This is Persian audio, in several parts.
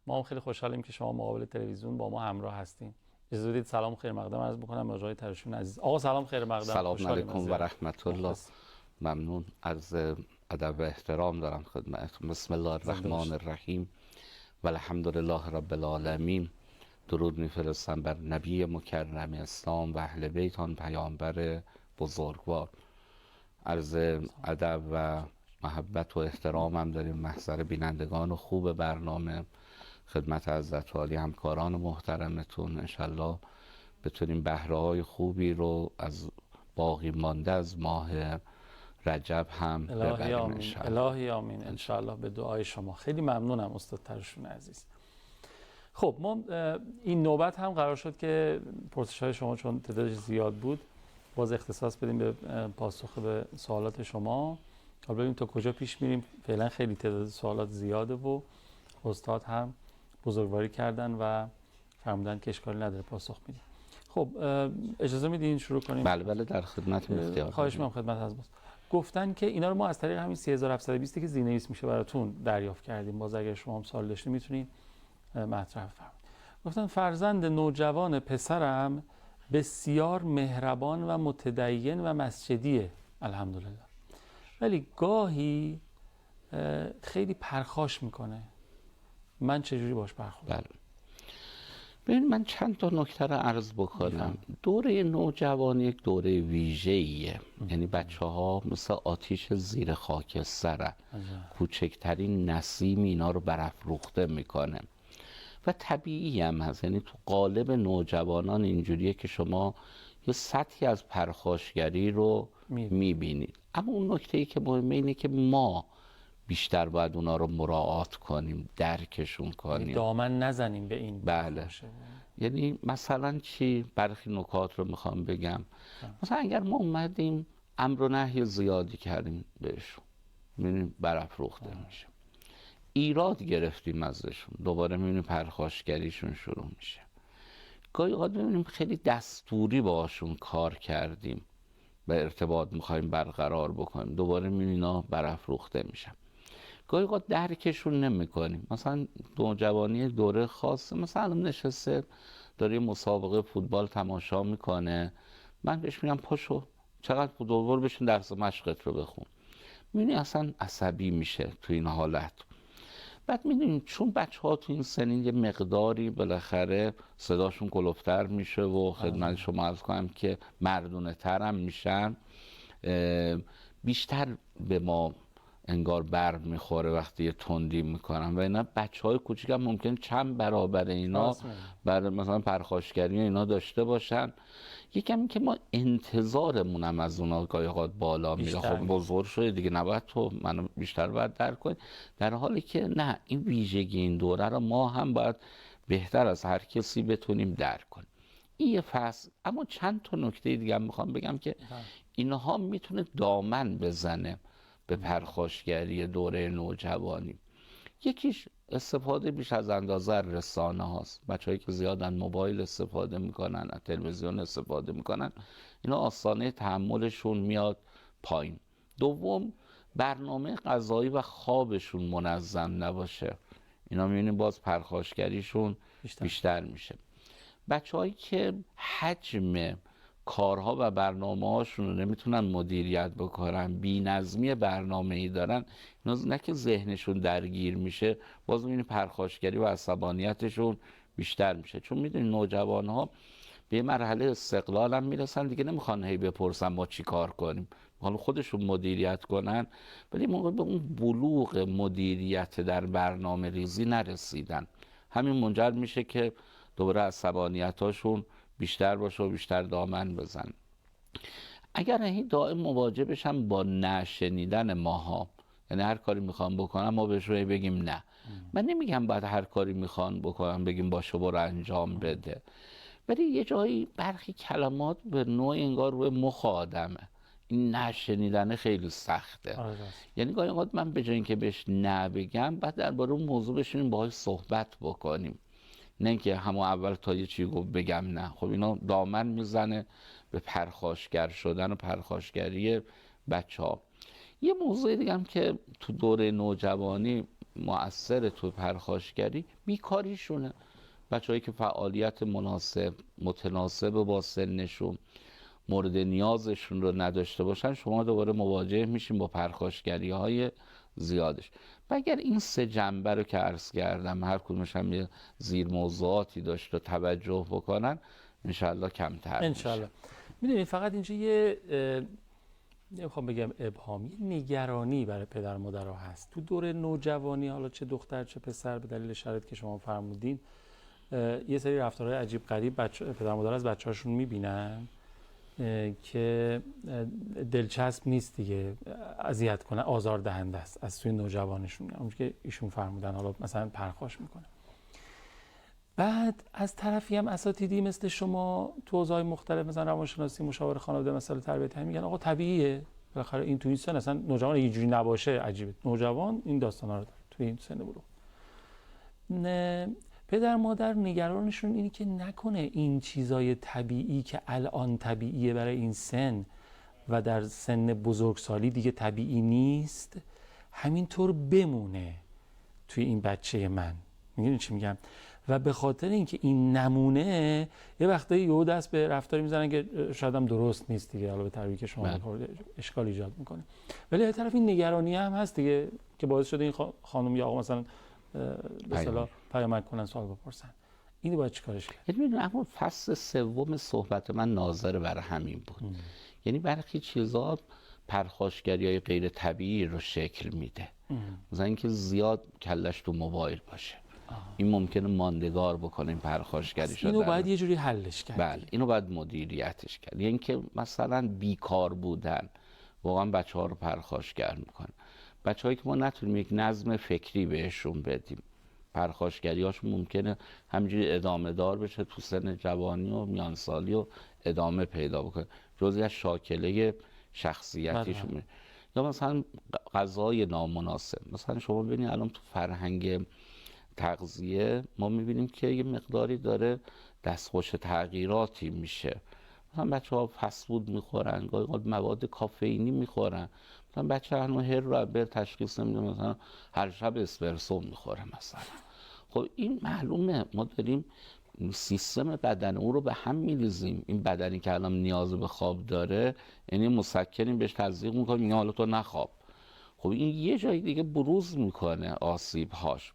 ما هم خیلی خوشحالیم که شما مقابل تلویزیون با ما همراه هستیم. اجازه بدید سلام خیر مقدم عرض بکنم به آقای ترشون عزیز. آقا سلام خیر مقدم. سلام علیکم و رحمت الله. ممنون. از ادب و احترام دارم خدمتتون. بسم الله الرحمن الرحیم و الحمدلله رب العالمین. درود میفرستم بر نبی مکرم اسلام و اهل بیت آن پیامبر بزرگوار. عرض ادب و محبت و احترام هم داریم محضر بینندگان خوب برنامه، خدمت حضرت عالی همکاران محترمتون. انشالله بتونیم بهره‌های خوبی رو از باقی مانده از ماه رجب هم ببریم انشالله. الهی آمین انشالله به دعای شما. خیلی ممنونم استاد ترشون عزیز. خب ما این نوبت هم قرار شد که پرسش‌های شما چون تعدادش زیاد بود باز اختصاص بدیم به پاسخ به سوالات شما. حالا ببینیم تا کجا پیش میریم. فعلا خیلی تعداد سوالات زیاده و استاد هم بزرگواری کردن و فرمودن که اشکالی نداره پاسخ میدیم. خب اجازه میدین شروع کنیم؟ بله بله در خدمتتون. اختیار خواهش می‌کنم خدمت از باز. گفتن که اینا رو ما از طریق همین 3720 که زیرنویس میشه براتون دریافت کردیم. باز اگر شما هم سوال داشتین میتونید مطرح فرمایید. گفتن فرزند نوجوان پسرم بسیار مهربان و متدین و مسجدیه الحمدلله، ولی گاهی خیلی پرخاش میکنه. من چجوری باش برخورد؟ بله. ببین من چند تا نکته رو عرض بکنم. دوره نوجوانی یک دوره ویژه‌ایه. یعنی بچه‌ها مثل آتیش زیر خاکسترن. کوچکترین نسیم اینا رو برافروخته میکنه و طبیعی هم هست. یعنی تو قالب نوجوانان اینجوریه که شما یه سطحی از پرخاشگری رو میبینید. اما اون نکته‌ای که مهمه اینه که ما بیشتر باید اونا رو مراعات کنیم، درکشون کنیم، دامن نزنیم به این. بله. یعنی مثلا چی؟ برخی نکات رو میخوام بگم. مثلا اگر ما اومدیم امر و نهی زیادی کردیم بهشون، میبینیم برافروخته میشه. ایراد گرفتیم ازشون، دوباره میبینیم پرخاشگریشون شروع میشه. گاهی اوقات میبینیم خیلی دستوری باشون کار کردیم و ارتباط میخوایم برقرار بکنیم، دوباره میبینیم اینا برافروخته میشن. گاهی اوقات درکشون نمیکنیم. مثلا نوجوانی دوره خاصه، مثلا نشسته داره مسابقه فوتبال تماشا میکنه، من بهش میگم پاشو چقدر دوباره بشین درس مشقت رو بخون. میبینی اصلا عصبی میشه تو این حالت. بعد میدونیم چون بچه‌ها تو این سنین یه مقداری بالاخره صداشون گلوفتر میشه و خدمت شما عرض کنم که مردونه تر هم میشن، بیشتر به ما انگار بر میخوره وقتی یه تندی میکنن و اینا بچه‌های کوچیک هم ممکن چند برابر اینا برای مثلا پرخاشگری اینا داشته باشن. یکم که ما انتظارمون هم از اونا گاهی اوقات بالا میره. خب بزرگ شده دیگه، نباید تو منو بیشتر باید درک کنی، در حالی که نه، این ویژگی این دوره رو ما هم باید بهتر از هر کسی بتونیم درک کنیم. این یه فصل. اما چند تا نکته دیگه هم میخوام بگم که اینها میتونه دامن بزنه به پرخاشگری دوره نوجوانی. یکیش استفاده بیش از اندازه رسانه هاست. بچه‌هایی که زیادن موبایل استفاده میکنن، تلویزیون استفاده میکنن، اینا آستانه تحملشون میاد پایین. دوم، برنامه غذایی و خوابشون منظم نباشه، اینا میبینیم باز پرخاشگریشون بیشتر میشه. بچه‌هایی که حجم کارها و برنامه هاشون رو نمیتونن مدیریت بکنن، بی نظمی برنامه ای دارن، اینا نه که ذهنشون درگیر میشه، باز میبینی پرخاشگری و عصبانیتشون بیشتر میشه. چون میدونی نوجوان ها به مرحله استقلال هم میرسن دیگه، نمیخوان هی بپرسن ما چی کار کنیم، حالا خودشون مدیریت کنن، ولی موقع به اون بلوغ مدیریت در برنامه ریزی نرسیدن. همین منجر میشه که دوباره عصبانیتاشون بیشتر باشه و بیشتر دامن بزن. اگر این دائم مواجه بشن با نشنیدن ماها، یعنی هر کاری میخوان بکنن ما بهش روی بگیم نه. من نمیگم باید هر کاری میخوان بکنن بگیم باشه برو انجام بده، ولی یه جایی برخی کلمات به نوع انگار روی مخ آدمه، این نشنیدن خیلی سخته. یعنی گاهی اوقات من به جای اینکه بهش نه بگم، بعد درباره اون موضوع بشینیم باهاش صحبت بکنیم، نه اینکه همون اول تا یه چیزی گفت بگم نه. خب اینا دامن میزنه به پرخاشگر شدن و پرخاشگری بچه‌ها. یه موضوع دیگه هم که تو دوره نوجوانی مؤثر تو پرخاشگری بیکاریشونه. بچه‌هایی که فعالیت مناسب متناسب با سنشون مورد نیازشون رو نداشته باشن، شما دوباره مواجه میشین با پرخاشگری‌های زیادش. و اگر این سه جنبه رو که عرض کردم هر کدومش هم یه زیر موضوعاتی داشت و توجه بکنن، انشالله کمتر میشه. انشالله. میدونید فقط اینجا یه نمیخوام بگم ابهام، یه نگرانی برای پدر مادرها هست تو دوره نوجوانی، حالا چه دختر چه پسر، به دلیل شرایطی که شما فرمودین یه سری رفتارهای عجیب غریب پدر مادر از بچه‌هاشون میبینن که دلچسب نیست دیگه، اذیت کنه، آزار دهنده است از توی نوجوانشون، اونجوری که ایشون فرمودن، حالا مثلا پرخاش میکنه. بعد از طرفی هم اساتیدی مثل شما تو حوزه‌های مختلف، مثلا روانشناسی، مشاور خانواده، مسائل تربیتی، میگن آقا طبیعیه، بالاخره این تو این سن، اصلا نوجوان اینجوری نباشه عجیبه، نوجوان این داستانا رو داره تو این سن بلوغ. نه، پدر مادر نگرانشون اینه که نکنه این چیزای طبیعی که الان طبیعیه برای این سن و در سن بزرگسالی دیگه طبیعی نیست، همینطور بمونه توی این بچه من. میگین چی میگم؟ و به خاطر اینکه این نمونه، یه وقتایی یهو دست به رفتاری میزنن که شاید هم درست نیست دیگه، حالا به تعبیری که شما اشکال ایجاد میکنه. ولی از طرف این نگرانی هم هست دیگه که باعث شده این خانم یا آقا مثلا به اصطلاح پیامک کنن، سوال بپرسن. اینو باید چیکارش کرد؟ یعنی میدونم اما فصل سوم صحبت من ناظر بر همین بود. یعنی برخی چیزا پرخاشگری‌های غیر طبیعی رو شکل میده. مثلا اینکه زیاد کلش تو موبایل باشه، این ممکنه ماندگار بکنه این پرخاشگری شده. اینو باید یه جوری حلش کرد. بله، اینو باید مدیریتش کرد. یعنی اینکه مثلا بیکار بودن واقعا بچه‌ها رو پرخاشگر میکنه. بچه‌هایی که ما نتونیم یک نظم فکری بهشون بدیم، پرخاشگری‌هاشون ممکنه همینجوری ادامه دار بشه تو سن جوانی و میانسالی و ادامه پیدا بکنه، جزئی از شاکله شخصیتیشون میشه. یا مثلا غذای نامناسب. مثلا شما ببینید الان تو فرهنگ تغذیه ما میبینیم که یه مقداری داره دستخوش تغییراتی میشه. مثلا بچه‌ها فست فود میخورن، گاهی اوقات مواد کافئینی میخورن. مثلا بچه هنوز هر رو بر تشخیص نمیده، مثلا هر شب اسپرسو میخوره مثلا. خب این معلومه ما داریم سیستم بدن اون رو به هم میریزیم. این بدنی که الان نیاز به خواب داره، یعنی مسکنیم بهش تزریق میکنیم، میگه حالا تو نخواب. خب این یه جای دیگه بروز میکنه آسیب هاش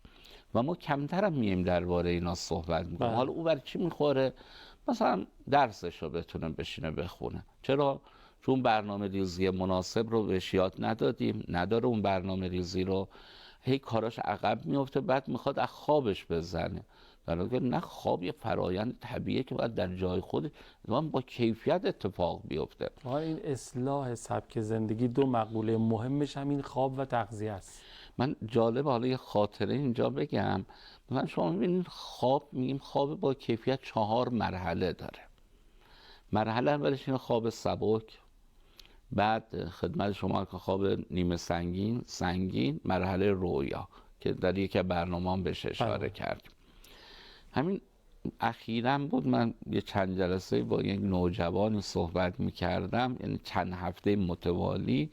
و ما کمتر هم میایم درباره اینا صحبت میکنیم. حالا او برای چی میخوره؟ مثلا درسش رو بتونه بشینه بخونه. چرا؟ چون برنامه ریزی مناسب رو بهش یاد ندادیم، نداره اون برنامه ریزی رو، هی کاراش عقب میفته، بعد میخواد از خوابش بزنه. در حالی که نه، خواب یه فرایند طبیعیه که باید در جای خود با کیفیت اتفاق بیفته. این اصلاح سبک زندگی دو مقوله مهمش همین خواب و تغذیه است. من جالب حالا یه خاطره اینجا بگم. مثلا شما می‌بینید خواب، میگیم خواب با کیفیت 4 مرحله داره. مرحله اولش اینه خواب سبک، بعد خدمت شما که خواب نیمه سنگین، مرحله رویا که در یکی از برنامه‌ام بهش اشاره کردیم. همین اخیراً بود من یه چند جلسه با یک نوجوانی صحبت می‌کردم، یعنی چند هفته متوالی.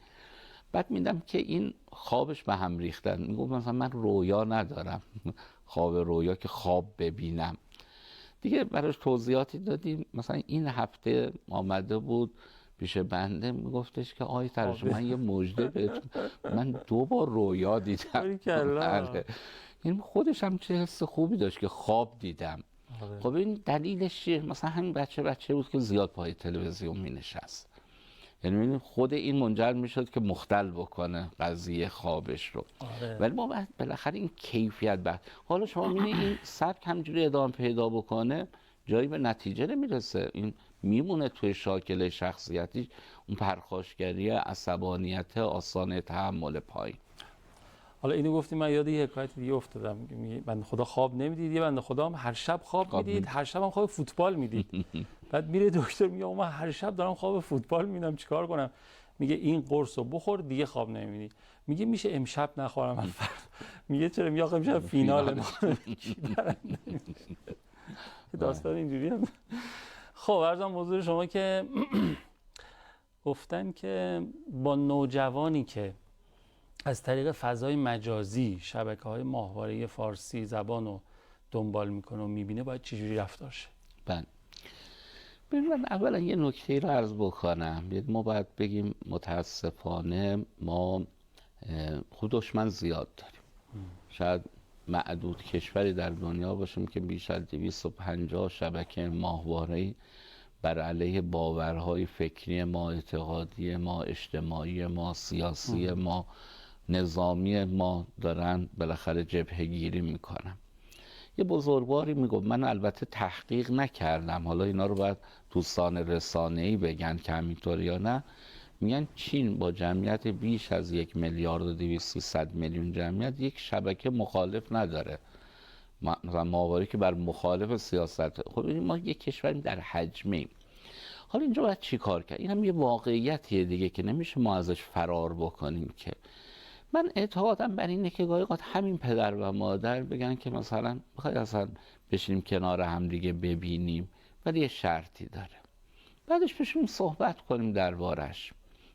بعد میدم که این خوابش به هم ریختن. میگفت مثلا من رویا ندارم، خواب رویا که خواب ببینم. دیگه براش توضیحاتی دادیم. مثلا این هفته آمده بود پیش بنده، میگفتش که آقای تراشی من یه مژده بهتون، من 2 بار رویا دیدم. یعنی خودش هم چه حس خوبی داشت که خواب دیدم. خب این دلیلش چیه؟ مثلا همین بچه بود که زیاد پای تلویزیون مینشست. یعنی خود این منجر میشد که مختل بکنه قضیه خوابش رو. ولی ما بالاخره این کیفیت بعد، حالا شما میبینید این سبک همجوری ادامه پیدا بکنه، جایی به نتیجه نمیرسه. این میمونه توی شاکله شخصیتی، اون پرخاشگری، عصبانیت، آسانه تحمل پایین. حالا اینو گفتیم، من یاد یه حکایت دیگه افتادم. بنده خدا خواب نمیدید، یه بنده خدا هم هر شب خواب میدید، هر شب هم خواب فوتبال میدید. بعد میره دکتر میگه من هر شب دارم خواب فوتبال میدم، چیکار کنم؟ میگه این قرصو بخور دیگه خواب نمیبینی. میگه میشه امشب نخورم؟ میگه چرا؟ میگه آخه امشب فیناله. داستان اینجوری هم. خب عرضم حضور شما که گفتن که با نوجوانی که از طریق فضای مجازی شبکه‌های ماهواره فارسی زبان رو دنبال میکنه و میبینه، باید چجوری رفتار شه؟ بله. ببین، من اولا یه نکته رو عرض بکنم. ما باید بگیم متاسفانه ما خود دشمن زیاد داریم. شاید معدود کشوری در دنیا باشیم که بیش از 250 شبکه ماهواره‌ای بر علیه باورهای فکری ما، اعتقادی ما، اجتماعی ما، سیاسی ما، نظامی ما دارن بالاخره جبهه‌گیری میکنن. یه بزرگواری میگفت، من البته تحقیق نکردم، حالا اینا رو باید دوستان رسانه‌ای بگن که همینطور یا نه، میگن چین با جمعیت بیش از 1,200,000,000 جمعیت یک شبکه مخالف نداره، مثلا ماهواره که بر مخالف سیاست. خب ما یک کشوریم در حجمیم. حالا اینجا باید چی کار کرد؟ این هم یه واقعیتیه دیگه که نمیشه ما ازش فرار بکنیم. که من اعتقادم بر اینه که گاهی اوقات همین پدر و مادر بگن که مثلا بخوای اصلا بشینیم کنار هم دیگه ببینیم، ولی یه شرطی داره، بعدش بشینیم صحبت کنیم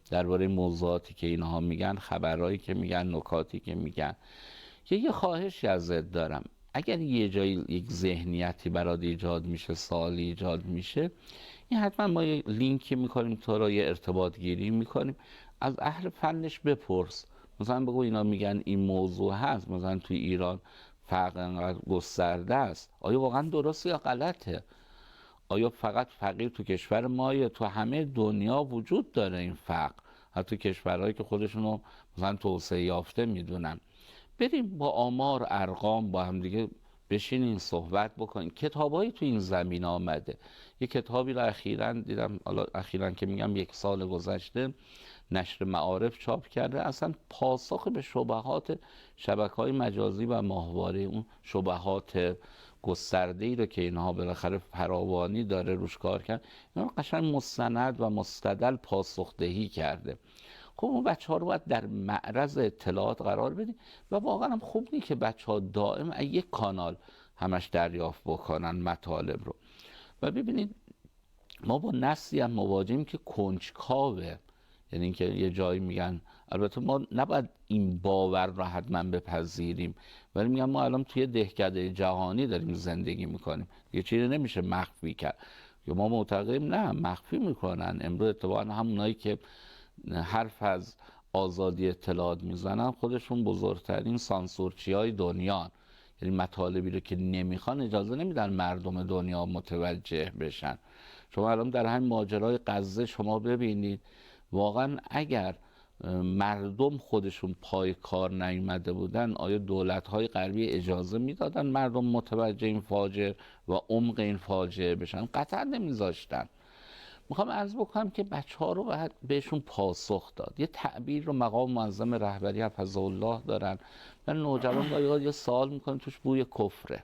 درباره موضوعاتی که اینها میگن، خبرهایی که میگن، نکاتی که میگن. یه خواهشی ازت دارم، اگر یه جایی یک ذهنیتی برات ایجاد میشه، سوالی ایجاد میشه، این حتما ما یه لینکی میکنیم تو رو، یه ارتباط گیری میکنیم، از اهل فنش بپرس. مثلا بگو اینا میگن این موضوع هست، مثلا توی ایران فقر انقدر گسترده است، آیا واقعا درسته یا غلطه؟ آیا فقط فقیر تو کشور ما، یا تو همه دنیا وجود داره این فقر، حتی کشورهایی که خودشونو مثلا توسعه یافته میدونن؟ بریم با آمار، ارقام با هم دیگه بشینین صحبت بکنین. کتابایی تو این زمین آمده. یه کتابی رو اخیراً دیدم، حالا اخیراً که میگم 1 سال گذشته، نشر معارف چاپ کرده، اصلا پاسخ به شبهات شبکه‌های مجازی و ماهواره، اون شبهات گسترده‌ای رو که اینها بالاخره فراوانی داره روش کار کرد، اینا قشنگ مستند و مستدل پاسخدهی کرده. خب اون بچه‌ها رو باید در معرض اطلاعات قرار بدیم و واقعا هم خوب نیست که بچه‌ها دائم از یک کانال همش دریافت بکنن مطالب رو. و ببینید ما با نسلی هم مواجهیم که کنجکاوه، یعنی اینکه یه جایی میگن، البته ما نباید این باور رو حتما بپذیریم، ولی میگن ما الان توی دهکده جهانی داریم زندگی میکنیم، یه چیزی نمیشه مخفی کرد. یا ما معتقدیم نه، مخفی میکنن. امروز اتفاقا همونایی که حرف از آزادی اطلاعات میزنن خودشون بزرگترین سانسورچی های دنیا، یعنی مطالبی رو که نمیخوان اجازه نمیدن مردم دنیا متوجه بشن. شما الان در همین ماجرای غزه شما ببینید، واقعا اگر مردم خودشون پای کار نیامده بودن، آیا دولت‌های غربی اجازه میدادن مردم متوجه این فاجعه و عمق این فاجعه بشن؟ قطعا نمیذاشتن. میخوام عرض بکنم که بچه‌ها رو باید بهشون پاسخ داد. یه تعبیر رو مقام معظم رهبری حفظه الله دارن، من نوجوان گاهی یه سوال میکنم توش بوی کفره،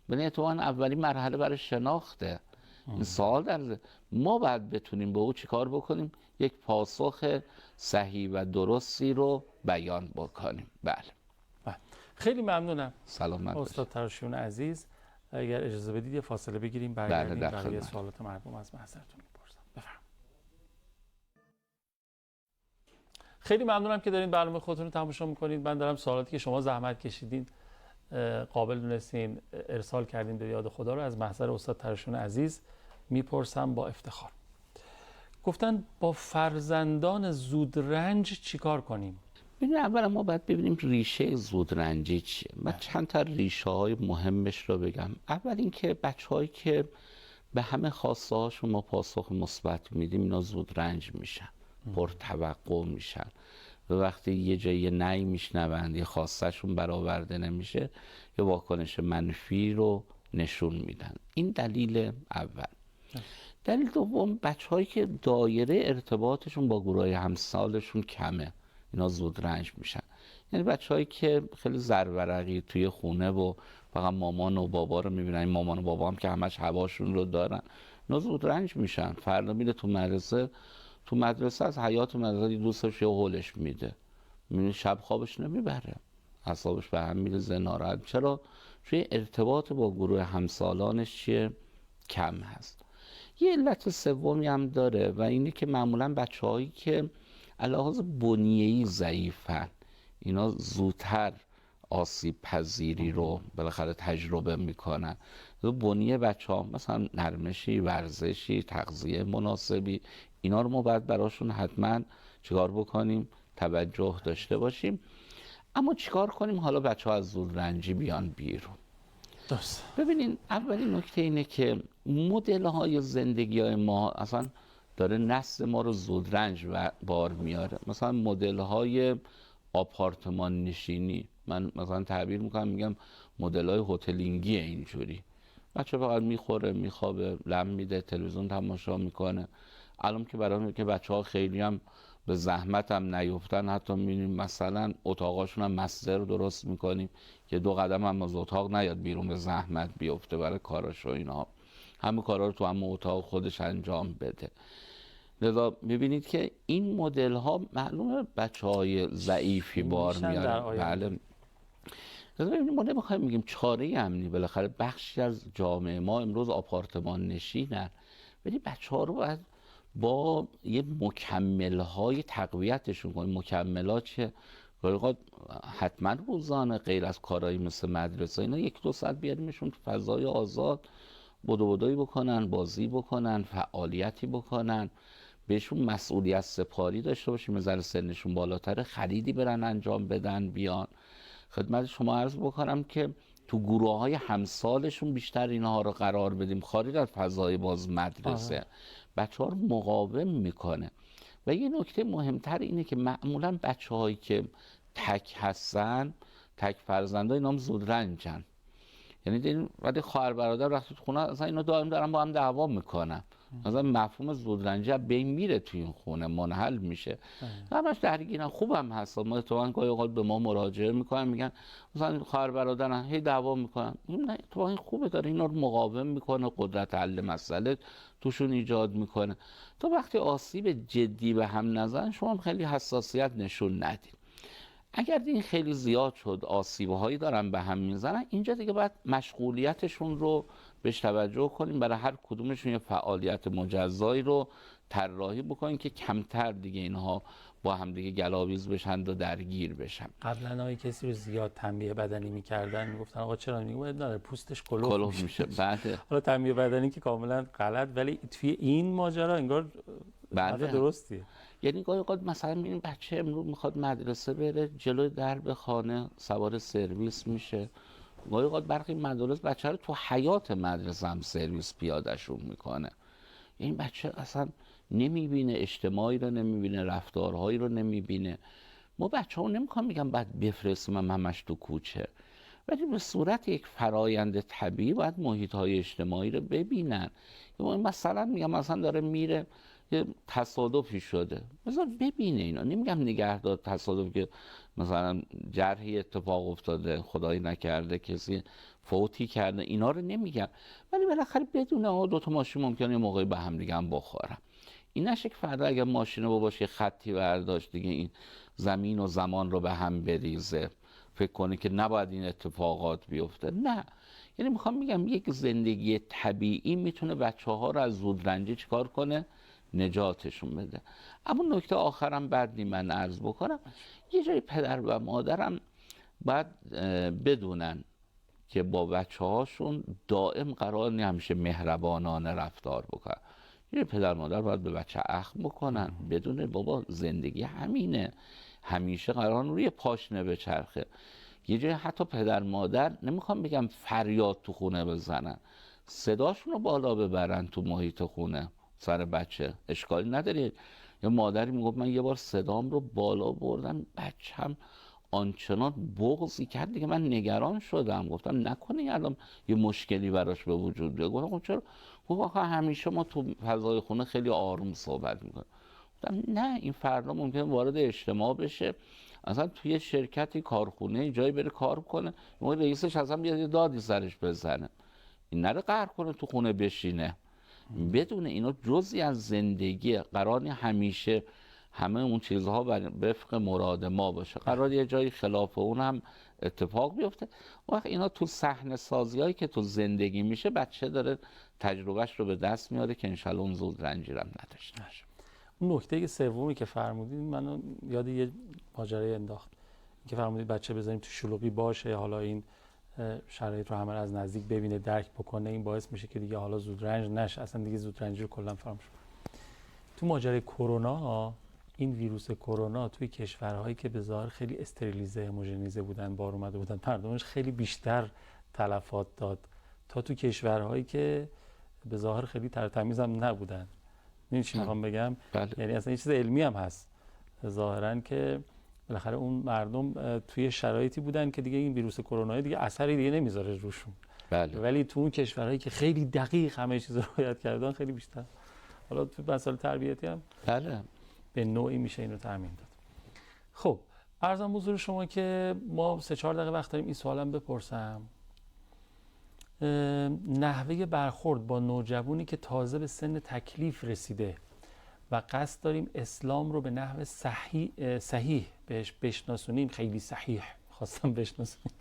ببین اتفاقا اولین مرحله برای شناخته. این سوال در ما باید بتونیم به او چیکار بکنیم؟ یک پاسخ صحیح و درستی رو بیان بکنیم. بله. خیلی ممنونم. سلامت استاد تراشیون عزیز، اگر اجازه بدید یه فاصله بگیریم، برگردیم بقیه سوالات مردم از محضرتون میپرسم. بفرمایید. خیلی ممنونم که دارین برنامه خودتون رو تماشا میکنید. من دارم سوالاتی که شما زحمت کشیدین، قابل دونستین، ارسال کردین به یاد خدا رو از محضر استاد تراشیون عزیز میپرسم با افتخار. گفتن با فرزندان زودرنج چیکار کنیم؟ ببینید، اولا ما باید ببینیم ریشه زودرنجی چیه. من چند تا ریشه های مهمش رو بگم. اول اینکه بچه‌هایی که به همه خواسته هاشون ما پاسخ مثبت میدیم، اینا زودرنج میشن، پرتوقع میشن، و وقتی یه جایی نهی میشنوند، یه خواستهشون برآورده نمیشه، یه واکنش منفی رو نشون میدن. این دلیل اول. دلیل دوم، بچه‌هایی که دایره ارتباطشون با گروه همسالشون کمه، اینا زودرنج میشن. یعنی بچه‌هایی که خیلی زرورقی توی خونه و فقط مامان و بابا رو میبینن، این مامان و بابا هم که همش هواشون رو دارن، اینا زودرنج میشن. فردا میره تو مدرسه از حیات مدرسه دوستش یه هولش میده، میبینی شب خوابش نمیبره، اعصابش به هم میریزه، ناراحت. چرا؟ چون ارتباط با گروه همسالانش چیه؟ کم هست. یه علت سومی هم داره و اینه که معمولا بچه‌هایی که علاوه بنیه‌ای ضعیفن، اینا زودتر آسیب پذیری رو بالاخره تجربه میکنن. بنیه بچه ها مثلا نرمشی، ورزشی، تغذیه مناسبی، اینا رو ما باید براشون حتما چیکار بکنیم؟ توجه داشته باشیم. اما چیکار کنیم حالا بچه ها از زودرنجی بیان بیرون؟ درست. ببینین اولین نکته اینه که مدل های زندگی های ما اصلا داره نسل ما رو زودرنج بار میاره. مثلا مدل های آپارتمان نشینی، من مثلا تعبیر میکنم میگم مدل های هتلینگی، اینجوری بچه فقط میخوره، میخوابه، لم میده، تلویزیون تماشا میکنه. الان که برای که بچه ها خیلی هم به زحمت هم نیفتن، حتی میبینیم مثلا اتاقاشون هم مستر درست میکنیم که 2 قدم هم از اتاق نیاد بیرون به زحمت بیفته برای کاراش و اینا، همه کارا رو تو همه اتاق خودش انجام بده. لذا میبینید که این مدل ها معلومه بچه های ضعیفی بار میاره. بله. ما نمیخوایم میگیم چاره امنی، بالاخره بخشی از جامعه ما امروز آپارتمان نشینن، ولی بچه ها رو باید با یه مکمل های تقویتشون کنیم. مکملات چه؟ حتما روزانه غیر از کارهایی مثل مدرسه اینا 1-2 ساعت بیاریمشون تو فضای آزاد، بدوی بکنن، بازی بکنن، فعالیتی بکنن، بهشون مسئولیت سپاری داشته باشیم. مثلا سنشون بالاتره خریدی برن انجام بدن بیان. خدمت شما عرض بکنم که تو گروه های همسالشون بیشتر اینها رو قرار بدیم، خارج از فضای باز مدرسه. بچه ها رو مقاوم میکنه. و یه نکته مهمتر اینه که معمولا بچه هایی که تک هستن، تک فرزندای اینا هم زودرنجن. یعنی دیدین وقتی خواهر برادر رفت تو خونه اصلا اینا دائم دارن با هم دعوا میکنن، مثلا مفهوم زودرنجی از بین میره تو این خونه، منحل میشه. همش درگیرن. خوبم هست، ما اتفاقا گاهی اوقات به ما مراجعه میکنن، میگن مثلا خواهر برادرن هی دعوا میکنن. نه اتفاقا این خوبه، داره اینا رو مقاوم میکنه، قدرت حل مسئله توشون ایجاد میکنه. تا وقتی آسیب جدی به هم نزن شما خیلی حساسیت نشون ندید. اگر این خیلی زیاد شد، آسیب‌هایی دارن به هم میزنن، اینجا دیگه باید مشغولیتشون رو بهش توجه کنیم، برای هر کدومشون یه فعالیت مجزایی رو طراحی بکنیم که کمتر دیگه اینها با هم دیگه گلاویز بشن و درگیر بشن. قبلا کسی رو زیاد تنبیه بدنی میکردن، میگفتن آقا چرا؟ میگم داره پوستش کلوف میشه. بله. حالا تنبیه بدنی که کاملا غلط، ولی توی این ماجرا انگار بله درستیه. یعنی گاهی اوقات مثلا میبینیم بچه امروز میخواد مدرسه بره، جلوی درب خانه سوار سرویس میشه. گاهی اوقات برخی مدارس بچه رو تو حیات مدرسه هم سرویس پیادهشون میکنه. این بچه اصلا نمیبینه، اجتماعی رو نمیبینه، رفتارهایی رو نمیبینه. ما بچه ها نمیخوام میگم باید بفرستیم همش تو کوچه، ولی به صورت یک فرایند طبیعی باید محیط های اجتماعی رو ببینن. مثلا میگم مثلا داره میره یه تصادفی شده، مثلا ببینه اینا. نمیگم نگهدار تصادف که مثلا جرحی اتفاق افتاده، خدایی نکرده کسی فوتی کرده، اینا رو نمیگم، ولی بالاخره بدونه 2 تا ماشین ممکنه یه موقعی به هم دیگه هم بخورن. این نشه که فردا اگر ماشین رو باشه خطی برداشت دیگه این زمین و زمان رو به هم بریزه، فکر کنه که نباید این اتفاقات بیفته. نه، یعنی میخوام میگم یک زندگی طبیعی میتونه بچه ها رو از زودرنجی چیکار کنه؟ نجاتشون بده. اما نکته آخرم بعد من عرض بکنم، یه جای پدر و مادرم باید بدونن که با بچه هاشون دائم قرار نیست همیشه مهربانانه رفتار بکنن. یه پدر مادر باید به بچه اخم بکنن، بدونه بابا زندگی همینه، همیشه قرار روی پاشنه بچرخه. یه جای حتی پدر مادر نمیخوام بگم فریاد تو خونه بزنن، صداشون رو بالا ببرن تو محیط خونه سر بچه، اشکالی نداره. یه مادری میگفت من یه بار صدام رو بالا بردم، بچم آنچنان بغضی کرد دیگه من نگران شدم، گفتم نکنه الان یه مشکلی براش به وجود بیاد. گفتم چرا؟ گفت آخه همیشه ما تو فضای خونه خیلی آروم صحبت میکنیم. گفتم نه، این فردا ممکنه وارد اجتماع بشه، اصلا توی شرکتی، کارخونه، جایی بره کار کنه، موقع رئیسش اصلا بیاد یه دادی سرش بزنه، این نره قهر کنه تو خونه بشینه. بدون اینا جزئی از زندگی، قرار همیشه همه اون چیزها وفق مراد ما باشه، قرار یه جایی خلاف اون هم اتفاق بیفته. وقت اینا تو صحنه سازی هایی که تو زندگی میشه، بچه داره تجربهش رو به دست میاره که انشالله اون زودرنجی رو هم نداشته باشه. اون نکته سومی که فرمودین منو یاد یه ماجرای انداخت. که فرمودید بچه بذاریم تو شلوغی باشه، حالا این شرایط رو همه از نزدیک ببینه، درک بکنه، این باعث میشه که دیگه حالا زود رنج نشه، اصلا دیگه زود رنجی رو کلا فراموش کنه. تو ماجرای کرونا، این ویروس کرونا توی کشورهایی که به ظاهر خیلی استریلیزه هموژنیزه بودن، بار اومده بودن، مردمش خیلی بیشتر تلفات داد تا تو کشورهایی که به ظاهر خیلی ترتمیز هم نبودن. این چی میخوام بگم؟ بله. یعنی اصلا یه چیز علمی هم هست ظاهرا که بالاخره اون مردم توی شرایطی بودن که دیگه این ویروس کرونا دیگه اثری دیگه نمیذاره روشون. بله. ولی تو اون کشورهایی که خیلی دقیق همه چیز رو رعایت کردن خیلی بیشتر. حالا تو مسائل تربیتی هم بله به نوعی میشه اینو تضمین داد. خب عرضم حضور شما که ما 3-4 دقیقه وقت داریم این سوالم بپرسم. نحوه برخورد با نوجوانی که تازه به سن تکلیف رسیده و قصد داریم اسلام رو به نحو صحیح بهش بشناسونیم، خیلی صحیح خواستم بشناسونیم،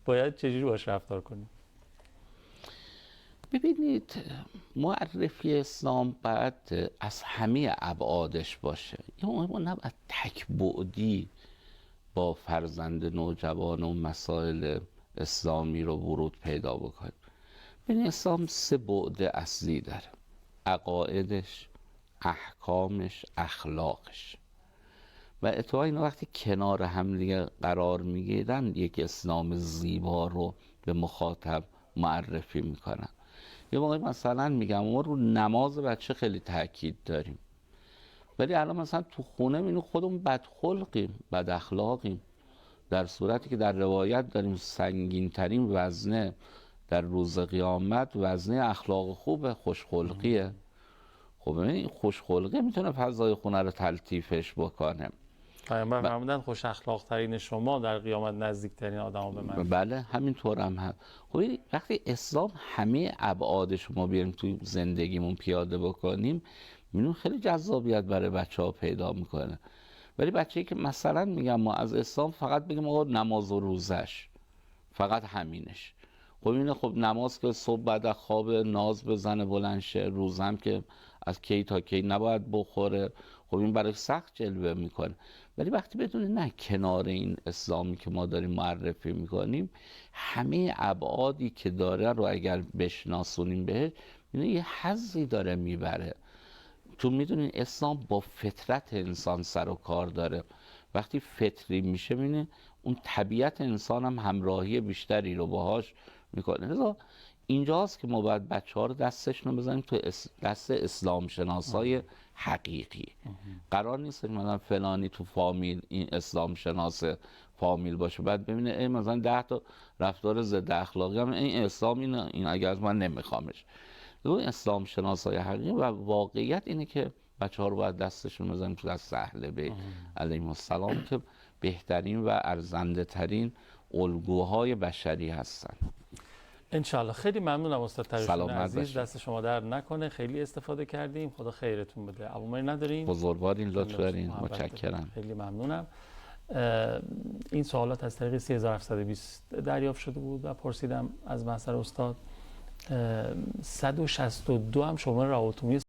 باید چجوری باش رفتار کنیم؟ ببینید، معرفی اسلام باید از همه ابعادش باشه. یا ما نباید تک بعدی با فرزند نوجوان و مسائل اسلامی رو ورود پیدا بکنیم. ببینید اسلام 3 بعد اصلی داره: عقایدش، احکامش، اخلاقش. و اتفاقا اینا وقتی کنار هم دیگه قرار میگیرن یک اسلام زیبا رو به مخاطب معرفی میکنن. یه موقع مثلا میگم ما رو نماز بچه خیلی تاکید داریم، ولی الان مثلا تو خونه میبینیم خودمون بدخلقیم، بد اخلاقیم، در صورتی که در روایت داریم سنگین ترین وزنه در روز قیامت وزنه اخلاق خوبه، خوشخلقیه. خب این خوشخلقی میتونه فضای خونه رو تلطیفش بکنه. پیامبر فرمودن خوش اخلاق ترین شما در قیامت نزدیک ترین آدما به من. بله همینطور هم هست. خب وقتی اسلام همه ابعادش ما بیاریم توی زندگیمون پیاده بکنیم، میبینیم خیلی جذابیت برای بچه‌ها پیدا میکنه. ولی بچه‌ای که مثلا میگم ما از اسلام فقط بگیم آقا نماز و روزش، فقط همینش، خب اینه، خب نماز که صبح بعد از خواب ناز بزنه بلند شه، روزم که از کی تا کی نباید بخوره، خب این برای سخت جلوه میکنه. ولی وقتی بدونه نه، کنار این اسلامی که ما داریم معرفی میکنیم همه ابعادی که داره رو اگر بشناسونیم بهش، یه حظی داره میبره. تو میدونین اسلام با فطرت انسان سر و کار داره. وقتی فطری میشه ببینید اون طبیعت انسان هم همراهی بیشتری رو باهاش میکنه. لذا اینجاست که ما باید بچه‌ها رو دستشون رو بزنیم تو دست اسلام شناسای حقیقی. قرار نیست مثلا فلانی تو فامیل این اسلام شناس فامیل باشه بعد ببینه ای مثلا 10 تا رفتار ضد اخلاقی هم این اسلام این اگر از من نمیخوامش. اون اسلام شناسای حقیقی و واقعیت اینه که بچه‌ها رو باید دستشون بزنیم تو دست اهل بیت علیهم السلام که بهترین و ارزنده ترین الگوهای بشری هستن. انشالله. خیلی ممنونم استاد تریشون عزیز، باشید. دست شما درد نکنه، خیلی استفاده کردیم، خدا خیرتون بده. عوامری ندارین؟ بزرگوارین، لطف دارین، متشکرم. خیلی ممنونم. این سوالات از طریق 3720 دریافت شده بود و پرسیدم از محضر استاد. 162 هم شماره رابطومی